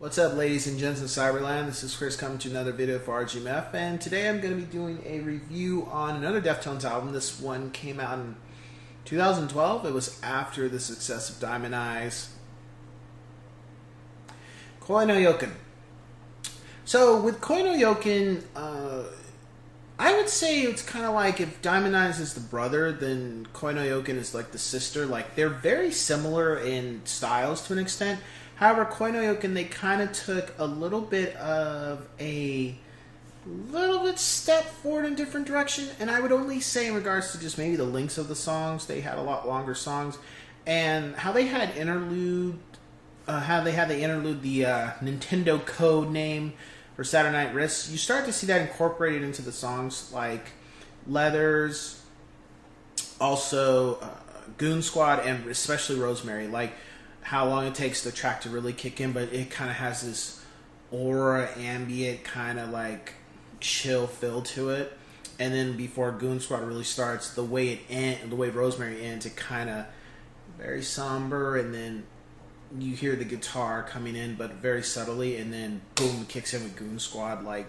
What's up, ladies and gents in Cyberland? This is Chris coming to another video for RGMF, and today I'm going to be doing a review on another Deftones album. This one came out in 2012. It was after the success of Diamond Eyes. Koi No Yokan. So with Koi No Yokan, I would say it's kind of like if Diamond Eyes is the brother, then Koi No Yokan is like the sister. Like, they're very similar in styles to an extent. However, Koi No Yokan, they kind of took a little bit step forward in a different direction. And I would only say in regards to just maybe the lengths of the songs, they had a lot longer songs, and how they had the interlude, the Nintendo code name for Saturday Night Wrist. You start to see that incorporated into the songs like Leathers, also Goon Squad, and especially Rosemary. Like, how long it takes the track to really kick in, but it kind of has this aura, ambient, kind of like chill feel to it. And then before Goon Squad really starts, the way Rosemary ends, it kind of very somber, and then you hear the guitar coming in, but very subtly, and then boom, it kicks in with Goon Squad, like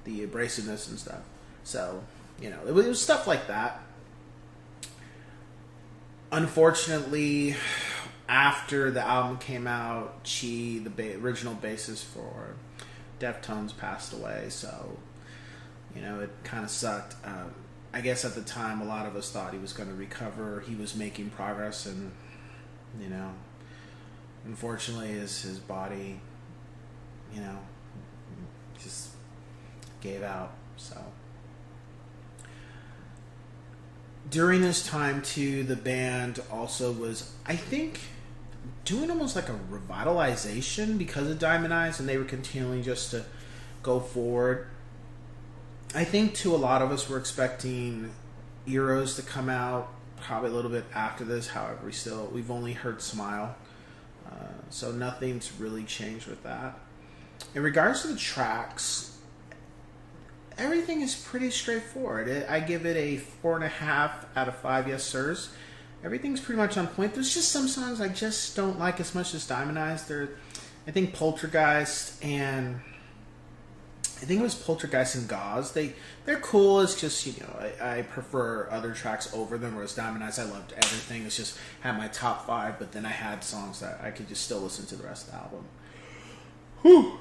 the abrasiveness and stuff. So, you know, it was stuff like that. Unfortunately, after the album came out, Chi, the original bassist for Deftones, passed away. So, you know, it kind of sucked. I guess at the time, a lot of us thought he was going to recover. He was making progress, and, you know, unfortunately, his body, you know, just gave out. So during this time too, the band also was, I think, doing almost like a revitalization because of Diamond Eyes, and they were continuing just to go forward. I think too, a lot of us were expecting Eros to come out probably a little bit after this. However, we've only heard Smile, so nothing's really changed with that. In regards to the tracks, everything is pretty straightforward. I give it a 4.5 out of 5 yes sirs. Everything's pretty much on point. There's just some songs I just don't like as much as Diamond Eyes. I think Poltergeist and Gauze. They're cool. It's just, you know, I prefer other tracks over them. Whereas Diamond Eyes, I loved everything. It's just had my top 5, but then I had songs that I could just still listen to the rest of the album. Whew.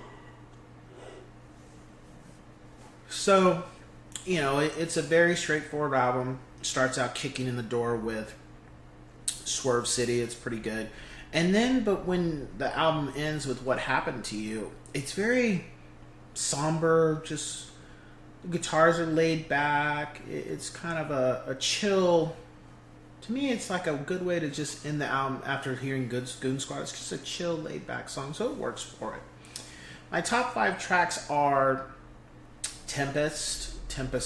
So, you know, it's a very straightforward album. Starts out kicking in the door with Swerve City. It's pretty good. And then, but when the album ends with What Happened to You, it's very somber. Just the guitars are laid back. It's kind of a chill. To me, it's like a good way to just end the album after hearing Goon Squad. It's just a chill, laid back song, so it works for it. My top 5 tracks are Tempest.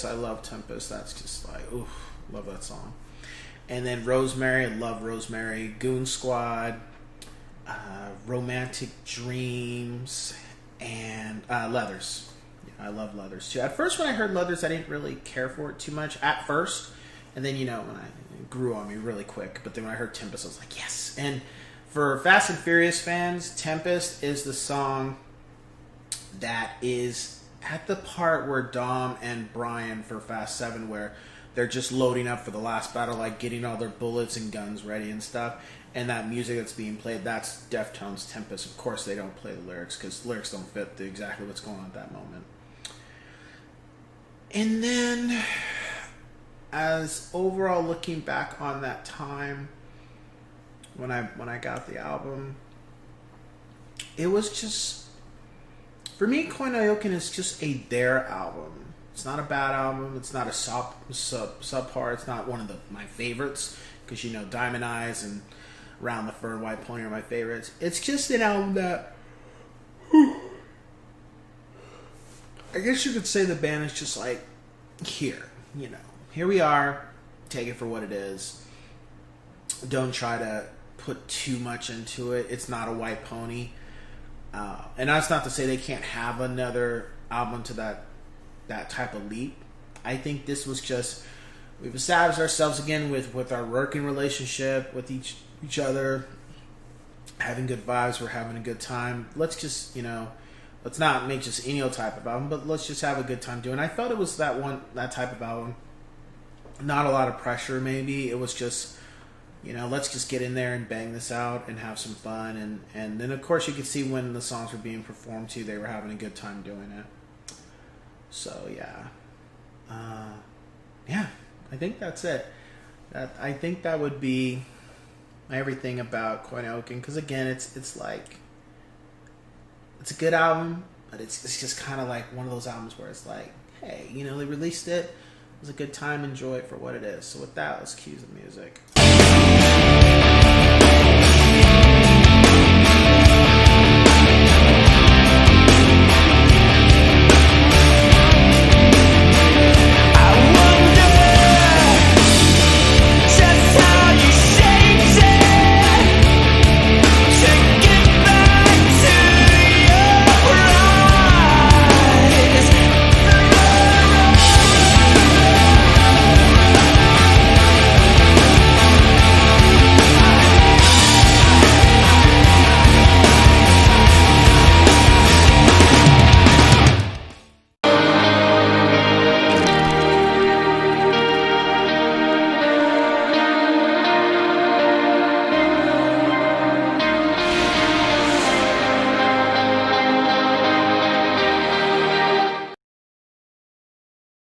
I love Tempest. That's just like, oof, love that song. And then Rosemary, I love Rosemary. Goon Squad, Romantic Dreams, and Leathers. Yeah, I love Leathers too. At first, when I heard Leathers, I didn't really care for it too much at first. And then, you know, it grew on me really quick. But then when I heard Tempest, I was like, yes. And for Fast and Furious fans, Tempest is the song that is at the part where Dom and Brian for Fast 7, where they're just loading up for the last battle, like getting all their bullets and guns ready and stuff, and that music that's being played, that's Deftones' Tempest. Of course, they don't play the lyrics because lyrics don't fit exactly what's going on at that moment. And then, as overall looking back on that time when I got the album, it was just, for me, Koi No Yokan is just a there album. It's not a bad album. It's not a subpar. It's not one of my favorites, because, you know, Diamond Eyes and Around the Fur and White Pony are my favorites. It's just an album that, I guess you could say the band is just like, here, you know, here we are. Take it for what it is. Don't try to put too much into it. It's not a White Pony. And that's not to say they can't have another album to that type of leap. I think this was just, we've established ourselves again with our working relationship with each other. having good vibes, we're having a good time. Let's just, let's not make just any old type of album, but let's just have a good time doing it. I felt it was that type of album. Not a lot of pressure, maybe. It was just, let's just get in there and bang this out and have some fun. And then, of course, you could see when the songs were being performed, too, they were having a good time doing it. So, yeah. Yeah, I think that's it. I think that would be everything about No Yokan. Because, again, it's like... It's a good album, but it's just kind of like one of those albums where it's like, hey, they released it. It was a good time. Enjoy it for what it is. So with that, let's cue the music.